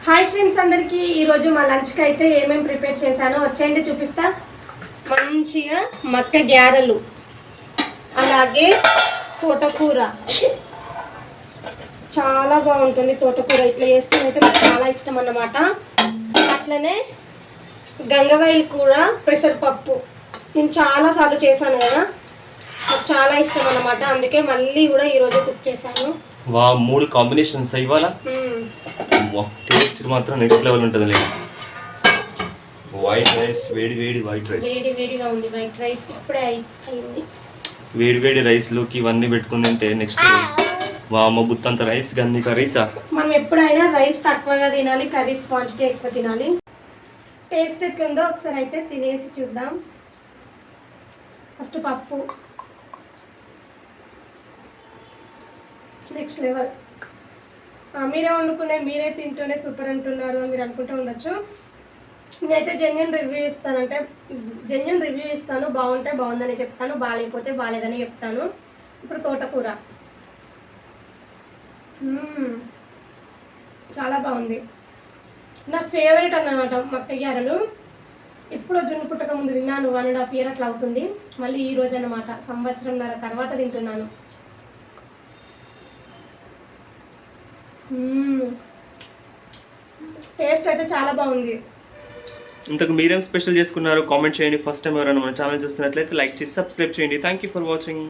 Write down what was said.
Hi friends అందరికీ ఈరోజు మా లంచ్కి అయితే ఏమేమి ప్రిపేర్ చేశానో వచ్చేయండి చూపిస్తా. మంచిగా మక్క గ్యారెలు, అలాగే తోటకూర. చాలా బాగుంటుంది తోటకూర, ఇట్లా చేస్తే అయితే నాకు చాలా ఇష్టం అన్నమాట. అట్లనే గంగవాయిల్ కూర, పెసరపప్పు. నేను చాలాసార్లు చేశాను కదా, నాకు చాలా ఇష్టం అన్నమాట. అందుకే మళ్ళీ కూడా ఈరోజు కుక్ చేశాను. వా, 3 కాంబినేషన్స్ ఇవాళ టేస్ట్ మాత్రం నెక్స్ట్ లెవెల్ ఉంటుంది. లేదు, వైట్ రైస్, వేడి వేడి వైట్ రైస్, వేడి వేడిగా ఉంది వైట్ రైస్, ఇప్పుడే అయింది. వేడి వేడి రైస్ లోకి ఇవన్నీ పెట్టుకుని తింటే నెక్స్ట్ లెవెల్. వామ, బుత్తంత రైస్, గన్ని కర్రీసా. మనం ఎప్పుడైనా రైస్ తక్కువగా తినాలి, కర్రీస్ క్వాంటిటీ ఎక్కువ తినాలి. టేస్ట్ ఎట్లుందో ఒకసారి అయితే తినేసి చూద్దాం. ఫస్ట్ పప్పు, నెక్స్ట్ లెవెల్. మీరే వండుకునే, మీరే తింటూనే సూపర్ అంటున్నారు మీరు అనుకుంటూ ఉండొచ్చు. నేనైతే జెన్యున్ రివ్యూ ఇస్తాను. బాగుంటే బాగుందని చెప్తాను, బాగాలేకపోతే బాగాలేదని చెప్తాను. ఇప్పుడు తోటకూర చాలా బాగుంది, నా ఫేవరెట్ అన్నమాట. మక్క గ్యారెలు ఎప్పుడో జున్ను పుట్టక ముందు తిన్నాను, 1.5 year అట్లా అవుతుంది. మళ్ళీ ఈ రోజు అన్నమాట, 1.5 సంవత్సరం తర్వాత తింటున్నాను. టేస్ట్ అయితే చాలా బాగుంది. ఇంతకు మీరేం స్పెషల్ చేసుకున్నారు కామెంట్ చేయండి. ఫస్ట్ టైం ఎవరైనా మన ఛానల్ చూస్తున్నట్లయితే లైక్ చేసి సబ్స్క్రైబ్ చేయండి. Thank you for watching.